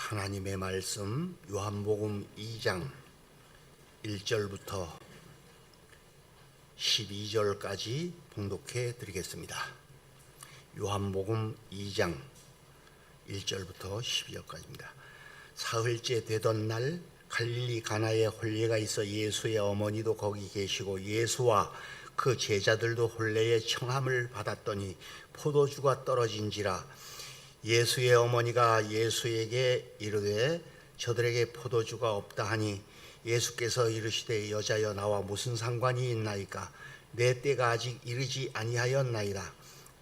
하나님의 말씀 요한복음 2장 1절부터 12절까지 봉독해 드리겠습니다. 요한복음 2장 1절부터 12절까지입니다. 사흘째 되던 날 갈릴리 가나에 혼례가 있어 예수의 어머니도 거기 계시고 예수와 그 제자들도 혼례의 청함을 받았더니 포도주가 떨어진지라. 예수의 어머니가 예수에게 이르되 저들에게 포도주가 없다 하니 예수께서 이르시되 여자여 나와 무슨 상관이 있나이까? 내 때가 아직 이르지 아니하였나이다.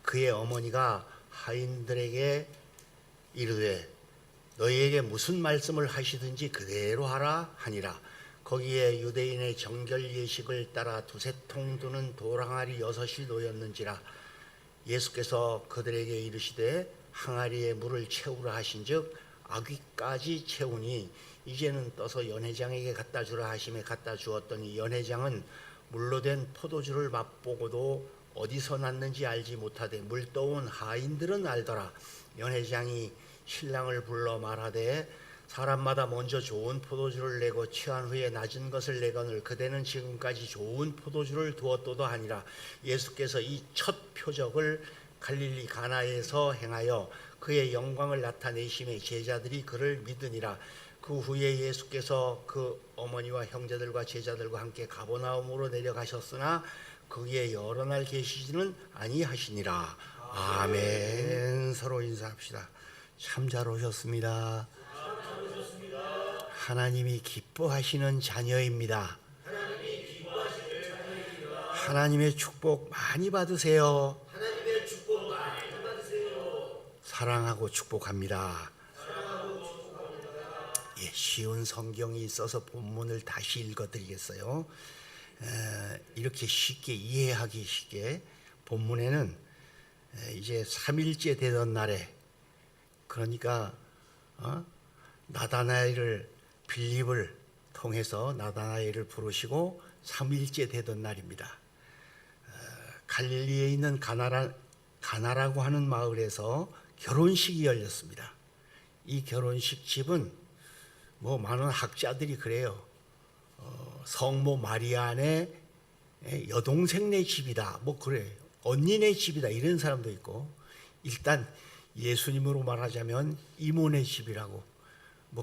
그의 어머니가 하인들에게 이르되 너희에게 무슨 말씀을 하시든지 그대로 하라 하니라. 거기에 유대인의 정결 예식을 따라 두세 통 드는 돌항아리 6이 놓였는지라. 예수께서 그들에게 이르시되 항아리에 물을 채우라 하신즉 아귀까지 채우니 이제는 떠서 연회장에게 갖다 주라 하심에 갖다 주었더니 연회장은 물로 된 포도주를 맛보고도 어디서 났는지 알지 못하되 물 떠온 하인들은 알더라. 연회장이 신랑을 불러 말하되 사람마다 먼저 좋은 포도주를 내고 취한 후에 낮은 것을 내거늘 그대는 지금까지 좋은 포도주를 두었도다 하니라. 예수께서 이 첫 표적을 갈릴리 가나에서 행하여 그의 영광을 나타내심에 제자들이 그를 믿으니라. 그 후에 예수께서 그 어머니와 형제들과 제자들과 함께 가버나움으로 내려가셨으나 거기에 여러 날 계시지는 아니하시니라. 아멘. 서로 인사합시다. 참 잘 오셨습니다. 하나님이 기뻐하시는 자녀입니다. 하나님의 축복 많이 받으세요. 사랑하고 축복합니다. 예, 쉬운 성경이 있어서 본문을 다시 읽어드리겠어요. 이렇게 쉽게 이해하기 쉽게 본문에는 이제 3일째 되던 날에 그러니까 나다나엘을 빌립을 통해서 나다나엘을 부르시고 3일째 되던 날입니다. 갈릴리에 있는 가나라고 하는 마을에서 결혼식이 열렸습니다. 이 결혼식 집은 많은 학자들이 그래요. 성모 마리아네 여동생네 집이다. 그래. 언니네 집이다. 이런 사람도 있고 일단 예수님으로 말하자면 이모네 집이라고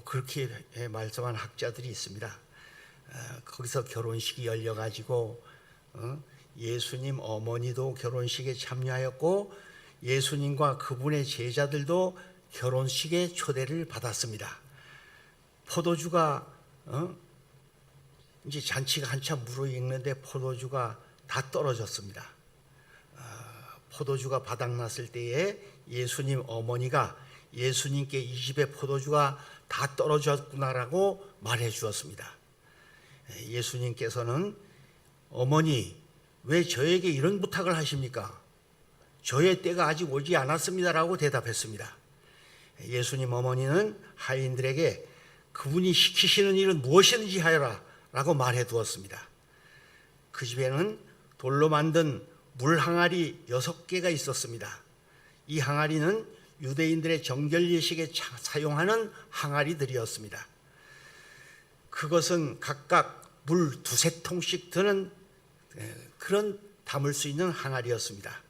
그렇게 말씀한 학자들이 있습니다. 거기서 결혼식이 열려가지고 예수님 어머니도 결혼식에 참여하였고 예수님과 그분의 제자들도 결혼식에 초대를 받았습니다. 포도주가 이제 잔치가 한참 무르익는데 포도주가 다 떨어졌습니다. 포도주가 바닥났을 때에 예수님 어머니가 예수님께 이 집에 포도주가 다 떨어졌구나라고 말해 주었습니다. 예수님께서는 어머니 왜 저에게 이런 부탁을 하십니까? 저의 때가 아직 오지 않았습니다라고 대답했습니다. 예수님 어머니는 하인들에게 그분이 시키시는 일은 무엇이든지 하여라 라고 말해 두었습니다. 그 집에는 돌로 만든 물 항아리 6개가 있었습니다. 이 항아리는 유대인들의 정결 예식에 사용하는 항아리들이었습니다. 그것은 각각 물 두세 통씩 드는 그런 담을 수 있는 항아리였습니다.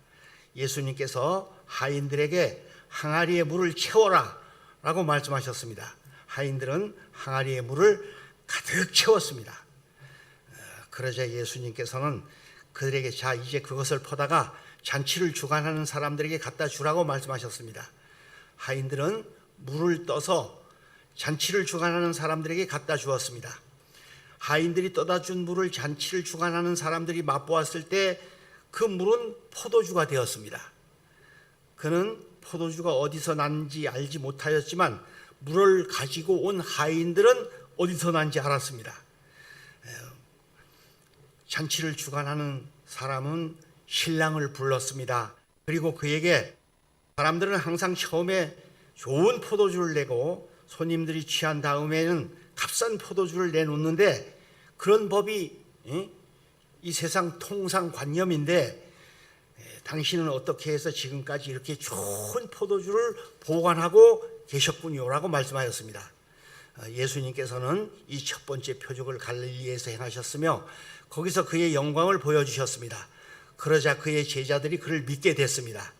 예수님께서 하인들에게 항아리에 물을 채워라 라고 말씀하셨습니다. 하인들은 항아리에 물을 가득 채웠습니다. 그러자 예수님께서는 그들에게 자 이제 그것을 퍼다가 잔치를 주관하는 사람들에게 갖다 주라고 말씀하셨습니다. 하인들은 물을 떠서 잔치를 주관하는 사람들에게 갖다 주었습니다. 하인들이 떠다 준 물을 잔치를 주관하는 사람들이 맛보았을 때 그 물은 포도주가 되었습니다. 그는 포도주가 어디서 난지 알지 못하였지만 물을 가지고 온 하인들은 어디서 난지 알았습니다. 잔치를 주관하는 사람은 신랑을 불렀습니다. 그리고 그에게 사람들은 항상 처음에 좋은 포도주를 내고 손님들이 취한 다음에는 값싼 포도주를 내놓는데 그런 법이 이 세상 통상관념인데 당신은 어떻게 해서 지금까지 이렇게 좋은 포도주를 보관하고 계셨군요라고 말씀하였습니다. 예수님께서는 이 첫 번째 표적을 갈릴리에서 행하셨으며 거기서 그의 영광을 보여주셨습니다. 그러자 그의 제자들이 그를 믿게 됐습니다.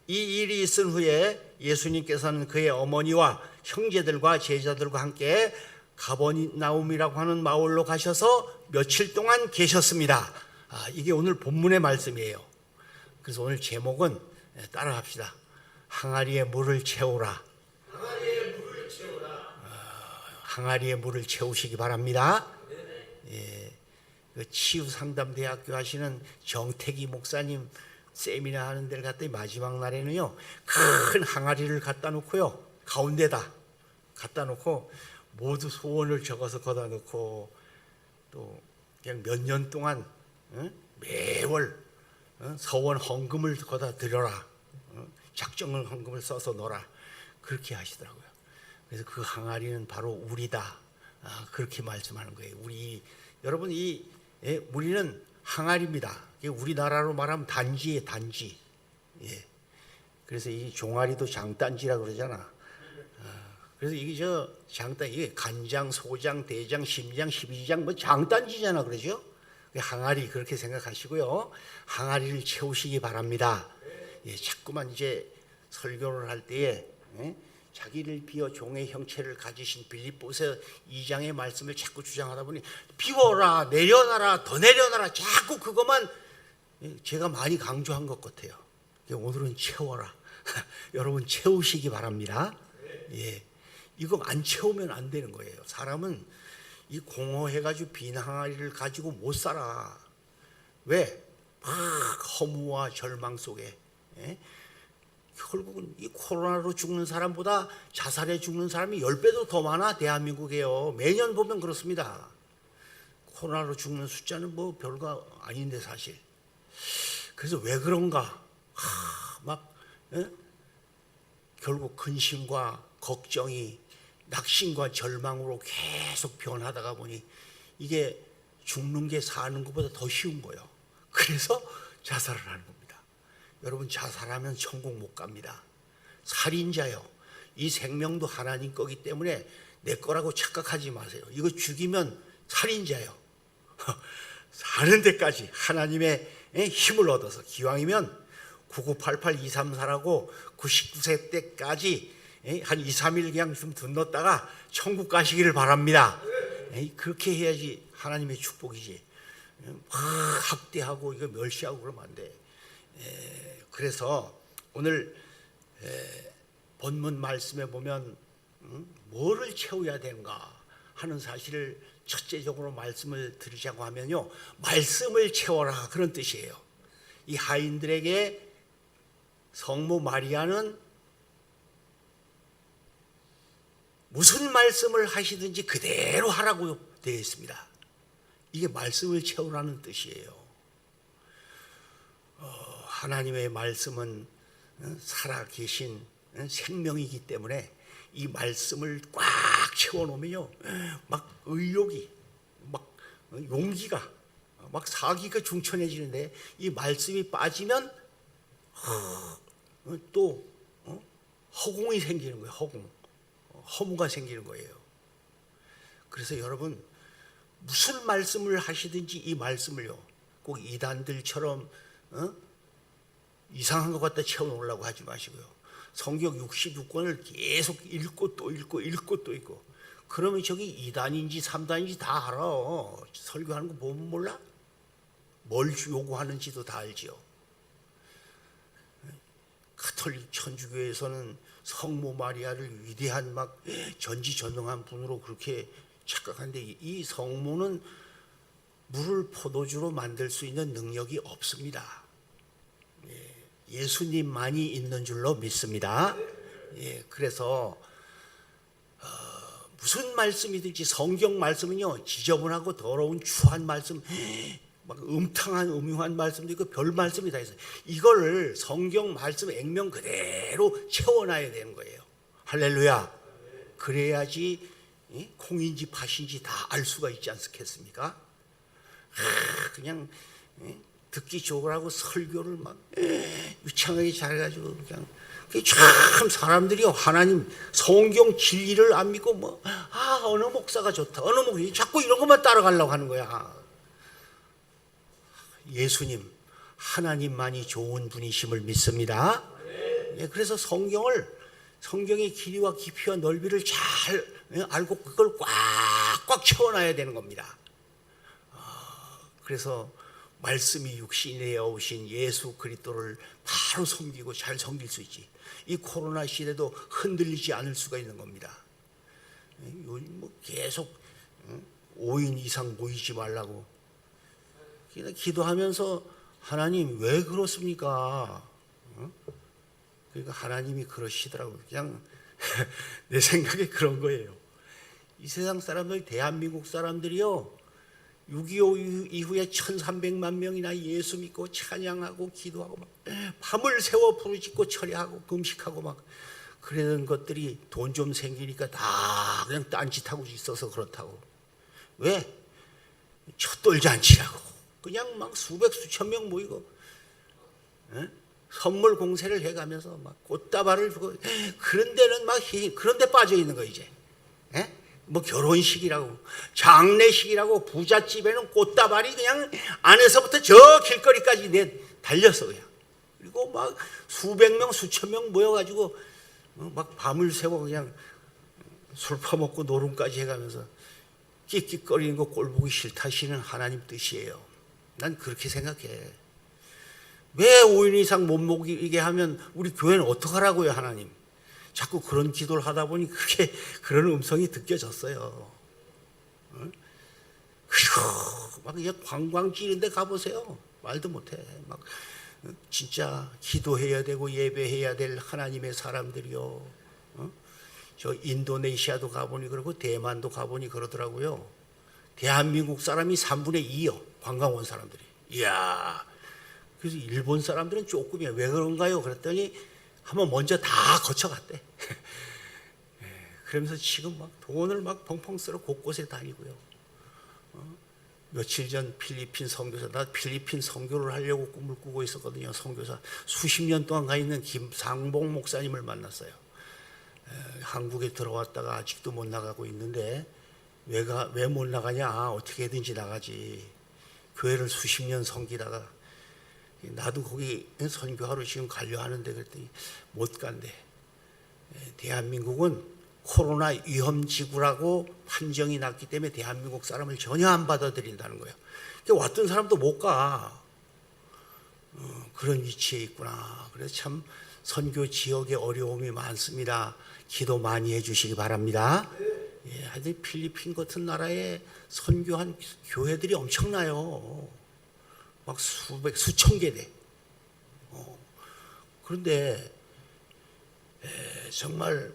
이 일이 있은 후에 예수님께서는 그의 어머니와 형제들과 제자들과 함께 가버나움이라고 하는 마을로 가셔서 며칠 동안 계셨습니다. 이게 오늘 본문의 말씀이에요. 그래서 오늘 제목은 따라합시다. 항아리에 물을 채우라. 항아리에 물을 채우라. 항아리에 물을 채우시기 바랍니다. 그 치유상담대학교 하시는 정태기 목사님 세미나 하는 데를 갔더니 마지막 날에는요 큰 항아리를 갖다 놓고요 가운데다 갖다 놓고 모두 소원을 적어서 거다 놓고 또 그냥 몇 년 동안 매월 서원 헌금을 거다 드려라, 작정을 헌금을 써서 넣어라 그렇게 하시더라고요. 그래서 그 항아리는 바로 우리다, 그렇게 말씀하는 거예요. 여러분 우리는 항아리입니다. 우리나라로 말하면 단지예요, 단지. 그래서 이 종아리도 장단지라 그러잖아. 그래서 이게 이게 간장, 소장, 대장, 심장, 12장 뭐 장단지잖아, 그러죠? 항아리 그렇게 생각하시고요. 항아리를 채우시기 바랍니다. 자꾸만 이제 설교를 할 때에 자기를 비워 종의 형체를 가지신 빌립보서 2장의 말씀을 자꾸 주장하다 보니 비워라, 내려놔라, 더 내려놔라, 자꾸 그것만 제가 많이 강조한 것 같아요. 오늘은 채워라. 여러분 채우시기 바랍니다. 이거 안 채우면 안 되는 거예요. 사람은 이 공허해가지고 빈 항아리를 가지고 못 살아. 왜? 막 허무와 절망 속에. 결국은 이 코로나로 죽는 사람보다 자살해 죽는 사람이 10배도 더 많아, 대한민국에요. 매년 보면 그렇습니다. 코로나로 죽는 숫자는 뭐 별거 아닌데 사실. 그래서 왜 그런가? 결국 근심과 걱정이 낙심과 절망으로 계속 변하다가 보니 이게 죽는 게 사는 것보다 더 쉬운 거예요. 그래서 자살을 하는 겁니다. 여러분 자살하면 천국 못 갑니다. 살인자요. 이 생명도 하나님 거기 때문에 내 거라고 착각하지 마세요. 이거 죽이면 살인자요. 사는 데까지 하나님의 힘을 얻어서 기왕이면 9988234라고 99세 때까지 한 2, 3일 그냥 좀 둔렀다가 천국 가시기를 바랍니다. 그렇게 해야지 하나님의 축복이지. 학대하고 이거 멸시하고 그러면 안 돼. 그래서 오늘 본문 말씀에 보면 뭐를 채워야 되는가 하는 사실을 첫째적으로 말씀을 드리자고 하면요, 말씀을 채워라 그런 뜻이에요. 이 하인들에게 성모 마리아는 무슨 말씀을 하시든지 그대로 하라고 되어 있습니다. 이게 말씀을 채우라는 뜻이에요. 하나님의 말씀은 살아계신 생명이기 때문에 이 말씀을 꽉 채워놓으면요, 막 의욕이, 막 용기가, 막 사기가 중천해지는데 이 말씀이 빠지면 또 허공이 생기는 거예요. 허무가 생기는 거예요. 그래서 여러분 무슨 말씀을 하시든지 이 말씀을요 꼭 이단들처럼 이상한 것 갖다 채워놓으려고 하지 마시고요. 성경 66권을 계속 읽고 또 읽고 그러면 저기 2단인지 3단인지 다 알아. 설교하는 거 보면 몰라? 뭘 요구하는지도 다 알지요. 가톨릭 천주교에서는 성모 마리아를 위대한 막 전지전능한 분으로 그렇게 착각하는데 이 성모는 물을 포도주로 만들 수 있는 능력이 없습니다. 예수님만이 있는 줄로 믿습니다. 그래서 무슨 말씀이든지 성경 말씀은요 지저분하고 더러운 추한 말씀, 막 음탕한 음흉한 말씀도 있고 별 말씀이 다 있어요. 이거를 성경 말씀 액면 그대로 채워놔야 되는 거예요. 할렐루야. 그래야지 콩인지 팥인지 다 알 수가 있지 않겠습니까? 그냥 듣기 좋으라고 설교를 막 유창하게 잘해가지고 그냥 참 사람들이 하나님 성경 진리를 안 믿고 뭐 어느 목사가 좋다 어느 목사 자꾸 이런 것만 따라가려고 하는 거야. 예수님 하나님만이 좋은 분이심을 믿습니다. 예, 그래서 성경의 길이와 깊이와 넓이를 잘 알고 그걸 꽉꽉 채워놔야 되는 겁니다. 그래서 말씀이 육신이 되어 오신 예수 그리스도를 바로 섬기고 잘 섬길 수 있지. 이 코로나 시대도 흔들리지 않을 수가 있는 겁니다. 요즘 뭐 계속 5인 이상 모이지 말라고 그냥 기도하면서 하나님 왜 그렇습니까? 그러니까 하나님이 그러시더라고요. 그냥 내 생각에 그런 거예요. 이 세상 사람들, 대한민국 사람들이요 6.25 이후에 1,300만 명이나 예수 믿고 찬양하고 기도하고 막 밤을 새워 부르짖고 철야하고 금식하고 막 그러는 것들이 돈 좀 생기니까 다 그냥 딴짓하고 있어서 그렇다고. 왜? 촛돌잔치라고 그냥 막 수천 명 모이고 선물 공세를 해가면서 막 꽃다발을 주고 그런 데는 막 그런 데 빠져 있는 거 이제. 뭐 결혼식이라고 장례식이라고 부잣집에는 꽃다발이 그냥 안에서부터 저 길거리까지 달렸어 그냥. 그리고 막 수백 명 수천 명 모여가지고 막 밤을 새워 그냥 술 퍼먹고 노름까지 해가면서 끽끽거리는 거 꼴보기 싫다시는 하나님 뜻이에요. 난 그렇게 생각해. 왜 5인 이상 못 모이게 하면 우리 교회는 어떡하라고요 하나님. 자꾸 그런 기도를 하다 보니 그게 그런 음성이 느껴졌어요. 그리고 막 이제 관광지 이런 데 가보세요. 말도 못해. 막 진짜 기도해야 되고 예배해야 될 하나님의 사람들이요. 저 인도네시아도 가보니 그러고 대만도 가보니 그러더라고요. 대한민국 사람이 3분의 2요. 관광 온 사람들이. 이야. 그래서 일본 사람들은 조금이야. 왜 그런가요? 그랬더니 한번 먼저 다 거쳐갔대. 그러면서 지금 막 돈을 막 펑펑 쓰러 곳곳에 다니고요. 며칠 전 필리핀 선교사, 나 필리핀 선교를 하려고 꿈을 꾸고 있었거든요. 선교사 수십 년 동안 가 있는 김상봉 목사님을 만났어요. 한국에 들어왔다가 아직도 못 나가고 있는데 왜 못 나가냐? 어떻게든지 나가지. 교회를 수십 년 섬기다가 나도 거기 선교하러 지금 가려 하는데 그랬더니 못 간대. 대한민국은 코로나 위험지구라고 판정이 났기 때문에 대한민국 사람을 전혀 안 받아들인다는 거예요. 왔던 사람도 못 가. 그런 위치에 있구나. 그래서 참 선교 지역에 어려움이 많습니다. 기도 많이 해주시기 바랍니다. 예, 하여튼 필리핀 같은 나라에 선교한 교회들이 엄청나요. 막 수천 개 돼. 그런데 정말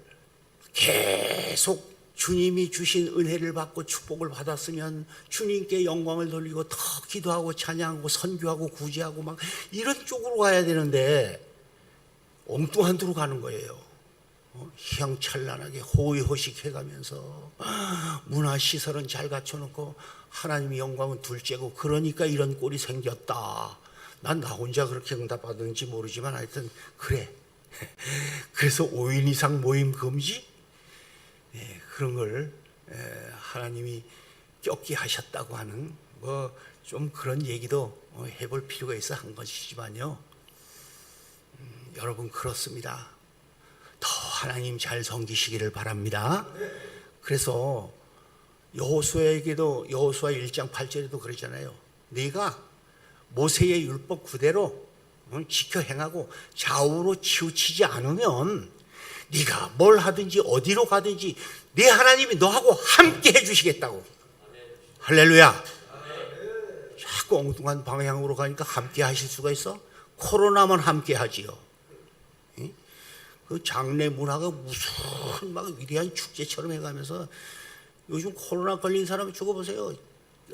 계속 주님이 주신 은혜를 받고 축복을 받았으면 주님께 영광을 돌리고 더 기도하고 찬양하고 선교하고 구제하고 막 이런 쪽으로 가야 되는데 엉뚱한 데로 가는 거예요. 희양찬란하게 호의호식 해가면서 문화시설은 잘 갖춰놓고 하나님의 영광은 둘째고 그러니까 이런 꼴이 생겼다. 난 나 혼자 그렇게 응답받았는지 모르지만 하여튼 그래. 그래서 5인 이상 모임 금지? 그런 걸 하나님이 쫓게 하셨다고 하는 뭐 좀 그런 얘기도 해볼 필요가 있어 한 것이지만요. 여러분 그렇습니다. 더 하나님 잘 섬기시기를 바랍니다. 그래서 여호수아에게도 여호수아 1장 8절에도 그러잖아요. 네가 모세의 율법 그대로 지켜 행하고 좌우로 치우치지 않으면 네가 뭘 하든지 어디로 가든지 네 하나님이 너하고 함께 해주시겠다고. 할렐루야. 자꾸 엉뚱한 방향으로 가니까 함께 하실 수가 있어? 코로나만 함께 하지요. 그 장례 문화가 무슨 막 위대한 축제처럼 해가면서 요즘 코로나 걸린 사람 죽어보세요.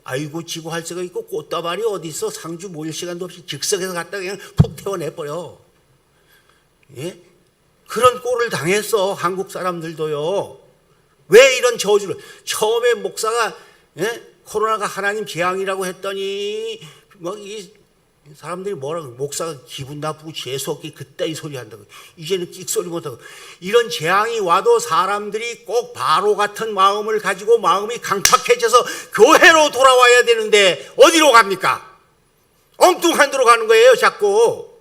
아이고 지고 할 새가 있고 꽃다발이 어디 있어? 상주 모일 시간도 없이 즉석에서 갔다가 그냥 푹 태워내버려. 예? 그런 꼴을 당했어. 한국 사람들도요. 왜 이런 저주를? 처음에 목사가 코로나가 하나님 재앙이라고 했더니 막 사람들이 뭐라고, 목사가 기분 나쁘고 재수없게 그따위 소리 한다고, 이제는 끽소리 못하고. 이런 재앙이 와도 사람들이 꼭 바로 같은 마음을 가지고 마음이 강팍해져서 교회로 돌아와야 되는데 어디로 갑니까? 엉뚱한 데로 가는 거예요 자꾸.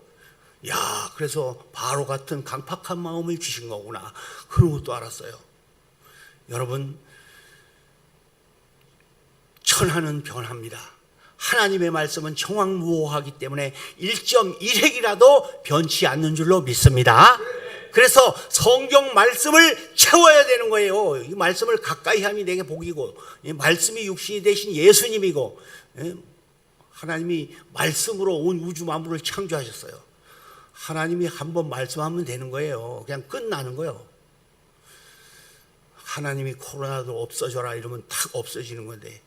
야, 그래서 바로 같은 강팍한 마음을 주신 거구나, 그런 것도 알았어요. 여러분, 천하는 변합니다. 하나님의 말씀은 정확무오하기 때문에 1.1핵이라도 변치 않는 줄로 믿습니다. 그래서 성경 말씀을 채워야 되는 거예요. 이 말씀을 가까이 함이 내게 복이고, 이 말씀이 육신이 되신 예수님이고, 하나님이 말씀으로 온 우주 만물을 창조하셨어요. 하나님이 한번 말씀하면 되는 거예요. 그냥 끝나는 거예요. 하나님이 코로나도 없어져라 이러면 탁 없어지는 건데,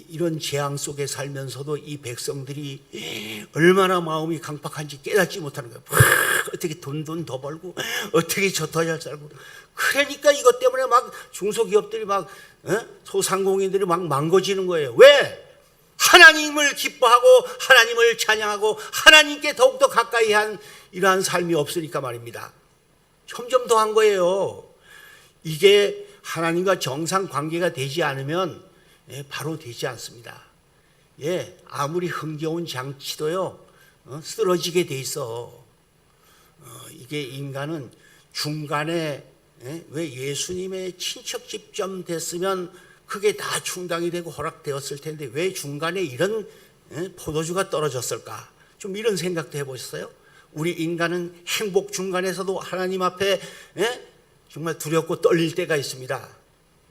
이런 재앙 속에 살면서도 이 백성들이 얼마나 마음이 강팍한지 깨닫지 못하는 거예요. 어떻게 돈 더 벌고, 어떻게 저 더 잘 살고. 그러니까 이것 때문에 막 중소기업들이 막 소상공인들이 막 망가지는 거예요. 왜? 하나님을 기뻐하고 하나님을 찬양하고 하나님께 더욱더 가까이 한 이러한 삶이 없으니까 말입니다. 점점 더 한 거예요. 이게 하나님과 정상 관계가 되지 않으면 바로 되지 않습니다. 아무리 흥겨운 장치도요, 쓰러지게 돼 있어. 이게 인간은 중간에, 왜 예수님의 친척집점 됐으면 그게 다 충당이 되고 허락되었을 텐데 왜 중간에 이런 포도주가 떨어졌을까? 좀 이런 생각도 해보셨어요? 우리 인간은 행복 중간에서도 하나님 앞에 정말 두렵고 떨릴 때가 있습니다.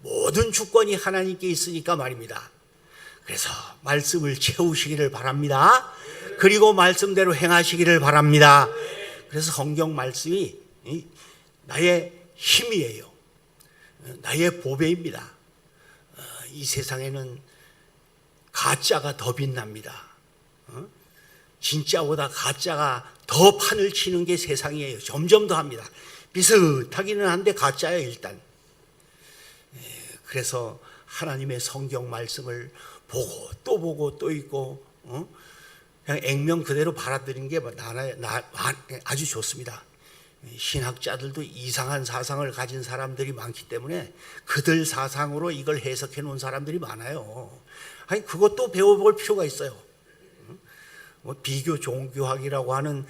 모든 주권이 하나님께 있으니까 말입니다. 그래서 말씀을 채우시기를 바랍니다. 그리고 말씀대로 행하시기를 바랍니다. 그래서 성경 말씀이 나의 힘이에요. 나의 보배입니다. 이 세상에는 가짜가 더 빛납니다. 진짜보다 가짜가 더 판을 치는 게 세상이에요. 점점 더 합니다. 비슷하기는 한데 가짜예요 일단. 그래서 하나님의 성경 말씀을 보고 또 읽고, 그냥 액면 그대로 받아들이는 게 아주 좋습니다. 신학자들도 이상한 사상을 가진 사람들이 많기 때문에 그들 사상으로 이걸 해석해 놓은 사람들이 많아요. 아니, 그것도 배워볼 필요가 있어요. 비교 종교학이라고 하는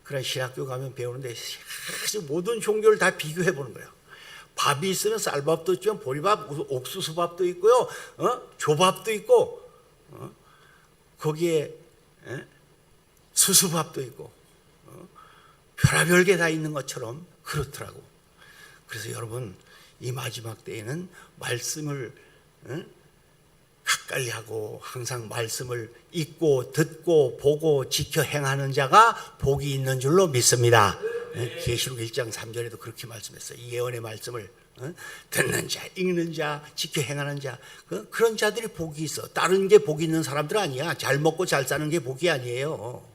그런 신학교 가면 배우는데 모든 종교를 다 비교해 보는 거예요. 밥이 있으면 쌀밥도 있지만 보리밥, 옥수수밥도 있고요, 조밥도 있고, 거기에 수수밥도 있고, 별의별 게 다 있는 것처럼 그렇더라고. 그래서 여러분, 이 마지막 때에는 말씀을 가까이 하고 항상 말씀을 읽고 듣고 보고 지켜 행하는 자가 복이 있는 줄로 믿습니다. 계시록 1장 3절에도 그렇게 말씀했어요. 이 예언의 말씀을 듣는 자, 읽는 자, 지켜 행하는 자, 그런 자들이 복이 있어. 다른 게 복이 있는 사람들 아니야. 잘 먹고 잘 사는 게 복이 아니에요.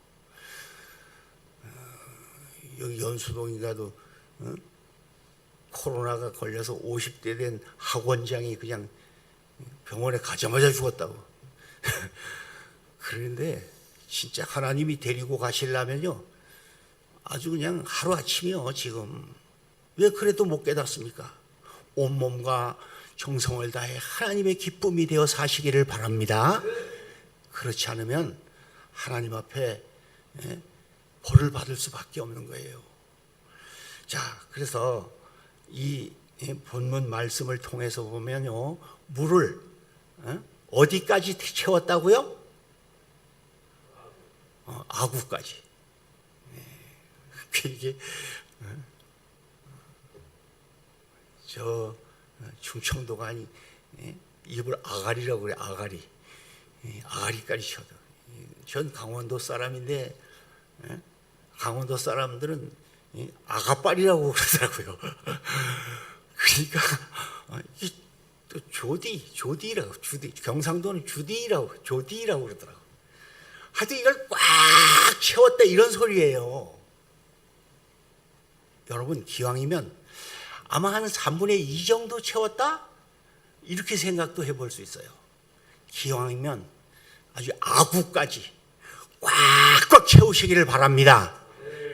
여기 연수동인가도 코로나가 걸려서 50대 된 학원장이 그냥 병원에 가자마자 죽었다고. 그런데 진짜 하나님이 데리고 가시려면요, 아주 그냥 하루아침이요. 지금 왜 그래도 못 깨닫습니까? 온몸과 정성을 다해 하나님의 기쁨이 되어 사시기를 바랍니다. 그렇지 않으면 하나님 앞에 벌을 받을 수밖에 없는 거예요. 자, 그래서 이 본문 말씀을 통해서 보면요, 물을 어디까지 채웠다고요? 아구까지. 이게 저 충청도가 아니, 입을 아가리라고 그래. 아가리까지 쳐도. 전 강원도 사람인데 강원도 사람들은 아가빨이라고 그러더라고요. 그러니까 또 조디라고, 경상도는 조디라고 그러더라고요. 하여튼 이걸 꽉 채웠다 이런 소리예요. 여러분, 기왕이면 아마 한 3분의 2 정도 채웠다? 이렇게 생각도 해볼 수 있어요. 기왕이면 아주 아구까지 꽉꽉 채우시기를 바랍니다.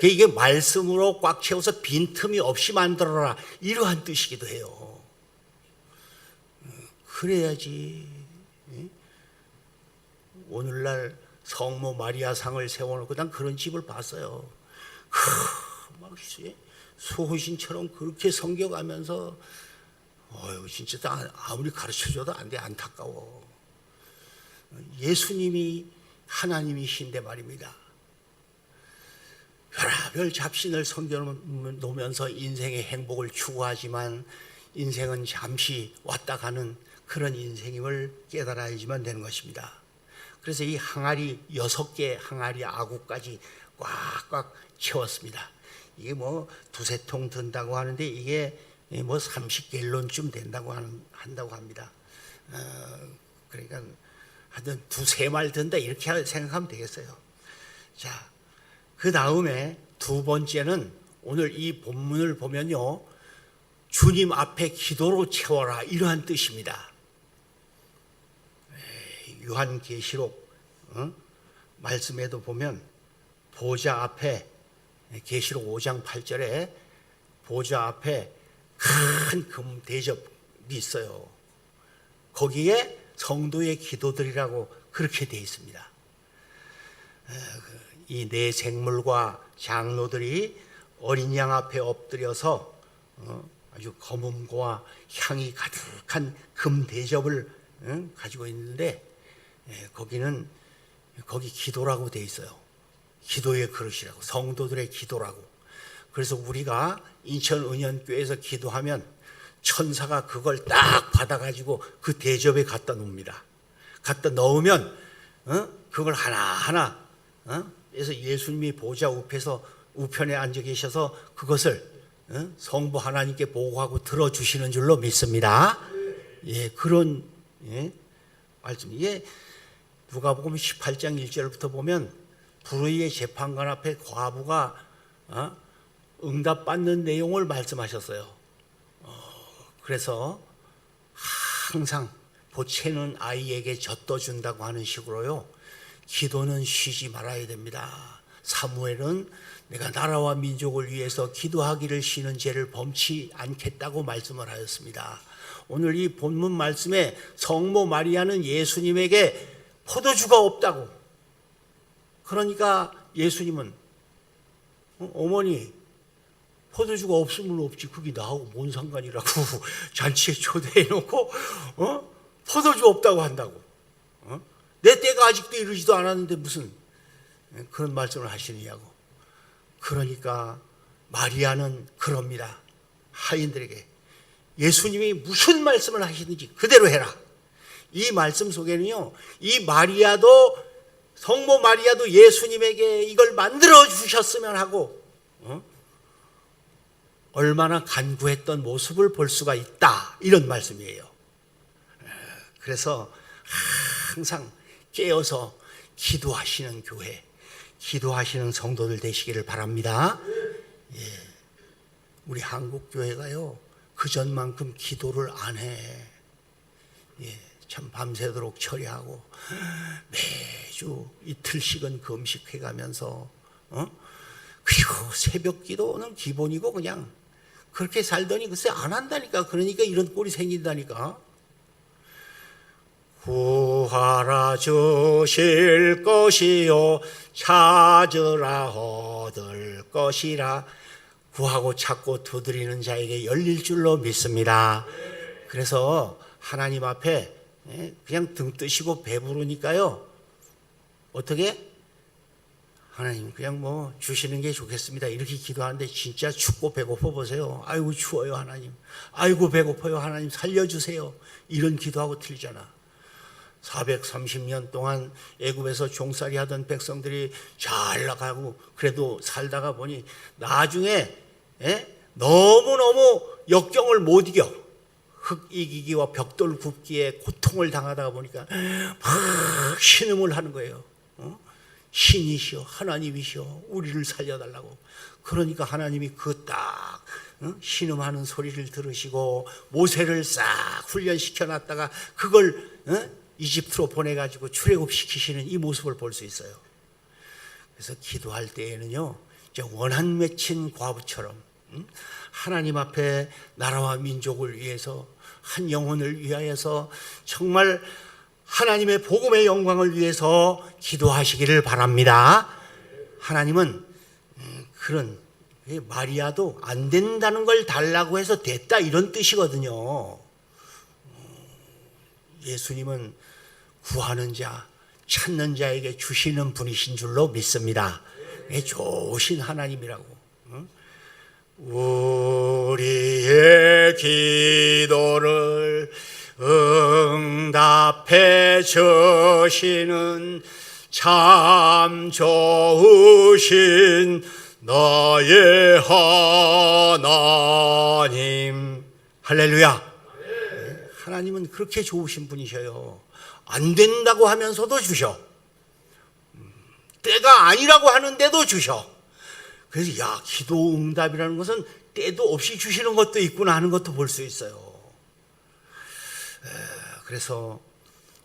이게 말씀으로 꽉 채워서 빈틈이 없이 만들어라, 이러한 뜻이기도 해요. 그래야지. 오늘날 성모 마리아 상을 세워놓고 난 그런 집을 봤어요. 막 소호신처럼 그렇게 섬겨가면서 진짜 아무리 가르쳐줘도 안 돼. 안타까워. 예수님이 하나님이신데 말입니다. 별의별 잡신을 섬겨놓으면서 인생의 행복을 추구하지만 인생은 잠시 왔다 가는 그런 인생임을 깨달아야지만 되는 것입니다. 그래서 이 항아리 6개 항아리 아구까지 꽉꽉 채웠습니다. 이게 뭐 두세 통 든다고 하는데 이게 뭐 30갤론쯤 된다고 한다고 합니다. 그러니까 하여튼 두세 말 든다 이렇게 생각하면 되겠어요. 자, 그 다음에 두 번째는 오늘 이 본문을 보면요, 주님 앞에 기도로 채워라, 이러한 뜻입니다. 요한계시록 말씀에도 보면 보좌 앞에, 계시록 5장 8절에 보좌 앞에 큰 금 대접이 있어요. 거기에 성도의 기도들이라고 그렇게 되어 있습니다. 이 네 생물과 장로들이 어린 양 앞에 엎드려서 아주 검음과 향이 가득한 금 대접을 가지고 있는데, 거기 기도라고 돼 있어요. 기도의 그릇이라고, 성도들의 기도라고. 그래서 우리가 인천은현교회에서 기도하면 천사가 그걸 딱 받아가지고 그 대접에 갖다 놓습니다. 갖다 넣으면 그걸 하나하나 그래서 예수님이 보좌 우편에 앉아 계셔서 그것을 성부 하나님께 보고하고 들어주시는 줄로 믿습니다. 예, 그런 말씀. 이게 누가복음 18장 1절부터 보면 불의의 재판관 앞에 과부가 응답받는 내용을 말씀하셨어요. 그래서 항상 보채는 아이에게 젖떠준다고 하는 식으로요, 기도는 쉬지 말아야 됩니다. 사무엘은 내가 나라와 민족을 위해서 기도하기를 쉬는 죄를 범치 않겠다고 말씀을 하였습니다. 오늘 이 본문 말씀에 성모 마리아는 예수님에게 포도주가 없다고, 그러니까 예수님은 어머니 포도주가 없으면 없지, 그게 나하고 뭔 상관이라고 잔치에 초대해놓고 포도주 없다고 한다고. 내 때가 아직도 이르지도 않았는데 무슨 그런 말씀을 하시느냐고. 그러니까 마리아는 그럽니다. 하인들에게 예수님이 무슨 말씀을 하시는지 그대로 해라. 이 말씀 속에는요, 이 마리아도, 성모 마리아도 예수님에게 이걸 만들어 주셨으면 하고 얼마나 간구했던 모습을 볼 수가 있다, 이런 말씀이에요. 그래서 항상 깨어서 기도하시는 교회, 기도하시는 성도들 되시기를 바랍니다. 예, 우리 한국 교회가요 그전만큼 기도를 안 해. 예, 참 밤새도록 처리하고 매주 이틀씩은 금식해가면서 그리고 새벽 기도는 기본이고 그냥 그렇게 살더니 글쎄 안 한다니까. 그러니까 이런 꼴이 생긴다니까. 구하라 주실 것이요 찾으라 얻을 것이라. 구하고 찾고 두드리는 자에게 열릴 줄로 믿습니다. 그래서 하나님 앞에 그냥 등 뜨시고 배부르니까요, 어떻게? 하나님 그냥 뭐 주시는 게 좋겠습니다, 이렇게 기도하는데 진짜 춥고 배고파 보세요. 아이고 추워요 하나님, 아이고 배고파요 하나님 살려주세요, 이런 기도하고 틀리잖아. 430년 동안 애굽에서 종살이 하던 백성들이 잘 나가고 그래도 살다가 보니 나중에 너무너무 역경을 못 이겨 흙 이기기와 벽돌 굽기에 고통을 당하다가 보니까 막 신음을 하는 거예요. 신이시여 하나님이시여 우리를 살려달라고. 그러니까 하나님이 그 딱 신음하는 소리를 들으시고 모세를 싹 훈련시켜 놨다가 그걸 이집트로 보내가지고 출애굽시키시는 이 모습을 볼 수 있어요. 그래서 기도할 때에는요, 이제 원한 맺힌 과부처럼 하나님 앞에 나라와 민족을 위해서, 한 영혼을 위하여서 정말 하나님의 복음의 영광을 위해서 기도하시기를 바랍니다. 하나님은 그런, 마리아도 안 된다는 걸 달라고 해서 됐다 이런 뜻이거든요. 예수님은 구하는 자, 찾는 자에게 주시는 분이신 줄로 믿습니다. 좋으신 하나님이라고. 우리의 기도를 응답해 주시는 참 좋으신 나의 하나님. 할렐루야. 하나님은 그렇게 좋으신 분이셔요. 안 된다고 하면서도 주셔. 때가 아니라고 하는데도 주셔. 그래서 야, 기도 응답이라는 것은 때도 없이 주시는 것도 있구나 하는 것도 볼 수 있어요. 그래서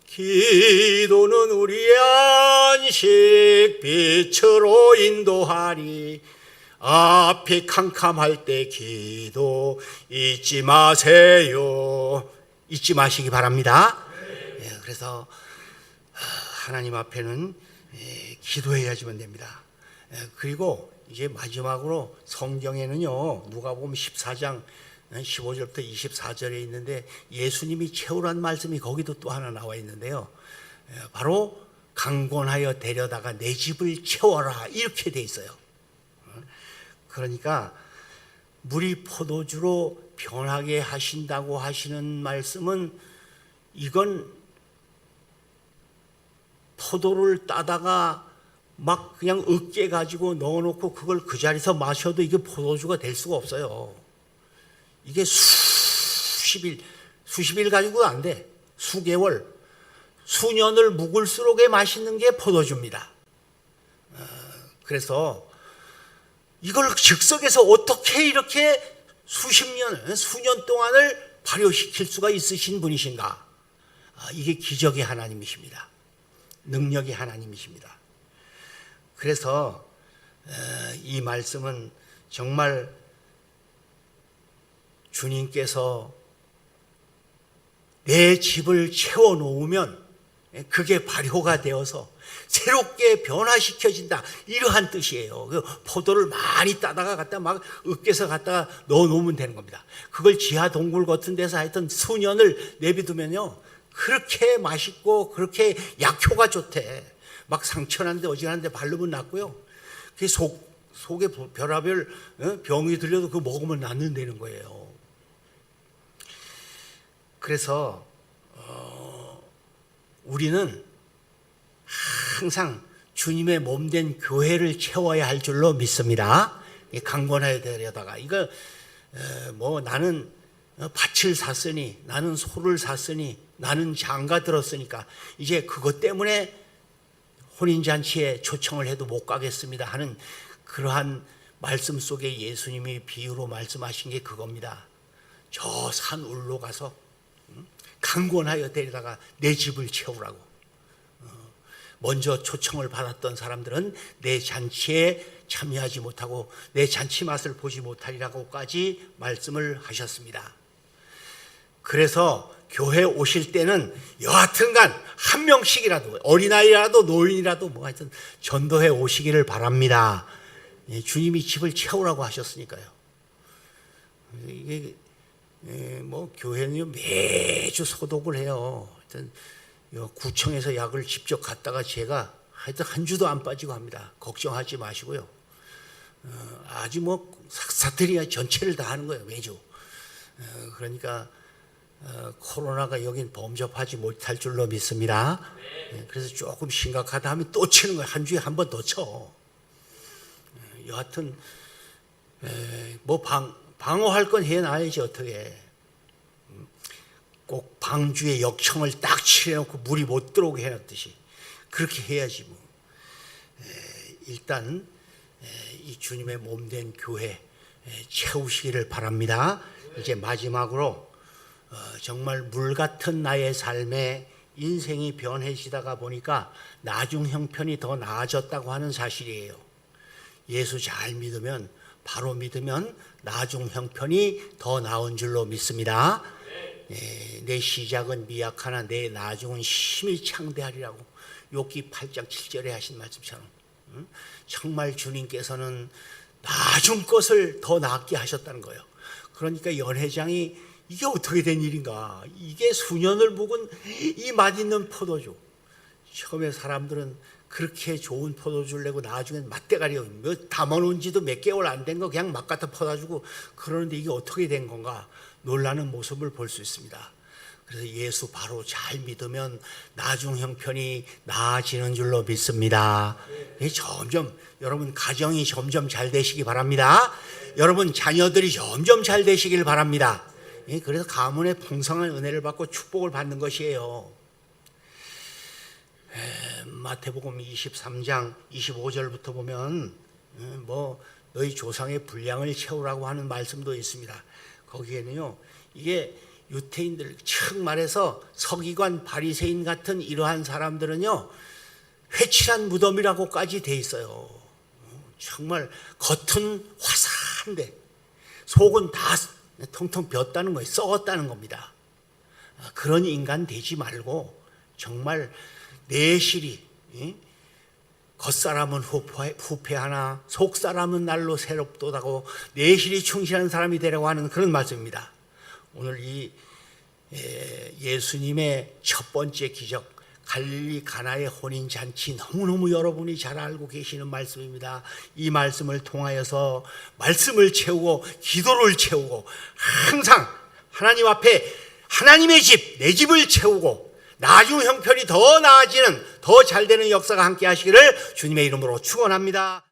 기도는 우리의 안식 빛으로 인도하리. 앞이 캄캄할 때 기도 잊지 마세요. 잊지 마시기 바랍니다. 그래서 하나님 앞에는 기도해야지만 됩니다. 그리고 이제 마지막으로 성경에는요, 누가복음 14장 15절부터 24절에 있는데 예수님이 채우란 말씀이 거기도 또 하나 나와 있는데요, 바로 강권하여 데려다가 내 집을 채워라 이렇게 돼 있어요. 그러니까 물이 포도주로 변하게 하신다고 하시는 말씀은, 이건 포도를 따다가 막 그냥 으깨 가지고 넣어놓고 그걸 그 자리에서 마셔도 이게 포도주가 될 수가 없어요. 이게 수십 일 가지고 안 돼. 수개월, 수년을 묵을수록에 맛있는 게 포도주입니다. 그래서 이걸 즉석에서 어떻게 이렇게 수년 동안을 발효시킬 수가 있으신 분이신가? 이게 기적의 하나님이십니다. 능력의 하나님이십니다. 그래서 이 말씀은 정말 주님께서 내 집을 채워놓으면 그게 발효가 되어서 새롭게 변화시켜진다, 이러한 뜻이에요. 포도를 많이 따다가 갖다 막 으깨서 갖다가 넣어놓으면 되는 겁니다. 그걸 지하 동굴 같은 데서 하여튼 수년을 내비두면요, 그렇게 맛있고 그렇게 약효가 좋대. 막 상처난데 어지간한데 바르면 낫고요, 그 속에 별하별 병이 들려도 그거 먹으면 낫는다는 거예요. 그래서 우리는 항상 주님의 몸된 교회를 채워야 할 줄로 믿습니다. 강권하여 데려다가, 이거 뭐 나는 밭을 샀으니, 나는 소를 샀으니, 나는 장가 들었으니까 이제 그것 때문에 혼인잔치에 초청을 해도 못 가겠습니다 하는 그러한 말씀 속에 예수님이 비유로 말씀하신 게 그겁니다. 저 산 울로 가서 강권하여 데려다가 내 집을 채우라고. 먼저 초청을 받았던 사람들은 내 잔치에 참여하지 못하고 내 잔치 맛을 보지 못하리라고까지 말씀을 하셨습니다. 그래서 교회 오실 때는 여하튼간 한 명씩이라도, 어린아이라도 노인이라도 뭐 하여튼 전도해 오시기를 바랍니다. 주님이 집을 채우라고 하셨으니까요. 이게 뭐 교회는 매주 소독을 해요. 하여튼 구청에서 약을 직접 갖다가 제가 하여튼 한 주도 안 빠지고 합니다. 걱정하지 마시고요. 아주 뭐 사태리야 전체를 다 하는 거예요, 매주. 그러니까 코로나가 여긴 범접하지 못할 줄로 믿습니다. 그래서 조금 심각하다 하면 또 치는 거예요. 한 주에 한 번 더 쳐. 여하튼 뭐 방어할 건 해놔야지 어떻게. 꼭 방주에 역청을 딱 칠해놓고 물이 못 들어오게 해놨듯이 그렇게 해야지 뭐. 일단 이 주님의 몸된 교회 채우시기를 바랍니다. 이제 마지막으로 정말 물 같은 나의 삶에 인생이 변해지다가 보니까 나중 형편이 더 나아졌다고 하는 사실이에요. 예수 잘 믿으면, 바로 믿으면 나중 형편이 더 나은 줄로 믿습니다. 내 시작은 미약하나 내 나중은 심히 창대하리라고 욥기 8장 7절에 하신 말씀처럼 정말 주님께서는 나중 것을 더 낫게 하셨다는 거예요. 그러니까 연회장이 이게 어떻게 된 일인가, 이게 수년을 묵은 이 맛있는 포도주, 처음에 사람들은 그렇게 좋은 포도주를 내고 나중엔 맛대가리 뭐 담아놓은 지도 몇 개월 안 된 거 그냥 막 갖다 퍼다주고 그러는데 이게 어떻게 된 건가 놀라는 모습을 볼 수 있습니다. 그래서 예수 바로 잘 믿으면 나중 형편이 나아지는 줄로 믿습니다. 점점 여러분 가정이 점점 잘 되시기 바랍니다. 여러분 자녀들이 점점 잘 되시길 바랍니다. 그래서 가문의 풍성한 은혜를 받고 축복을 받는 것이에요. 마태복음 23장 25절부터 보면 뭐 너희 조상의 분량을 채우라고 하는 말씀도 있습니다. 거기에는요, 이게 유태인들, 즉 말해서 서기관 바리새인 같은 이러한 사람들은요 회칠한 무덤이라고까지 돼 있어요. 정말 겉은 화사한데 속은 다 통통 비었다는 거예요. 썩었다는 겁니다. 그런 인간 되지 말고 정말 내실이, 겉사람은 후패하나 속사람은 날로 새롭도다고 내실이 충실한 사람이 되라고 하는 그런 말씀입니다. 오늘 이 예수님의 첫 번째 기적, 갈릴리 가나의 혼인잔치, 너무너무 여러분이 잘 알고 계시는 말씀입니다. 이 말씀을 통하여서 말씀을 채우고 기도를 채우고 항상 하나님 앞에 하나님의 집, 내 집을 채우고 나중 형편이 더 나아지는, 더 잘 되는 역사가 함께 하시기를 주님의 이름으로 축원합니다.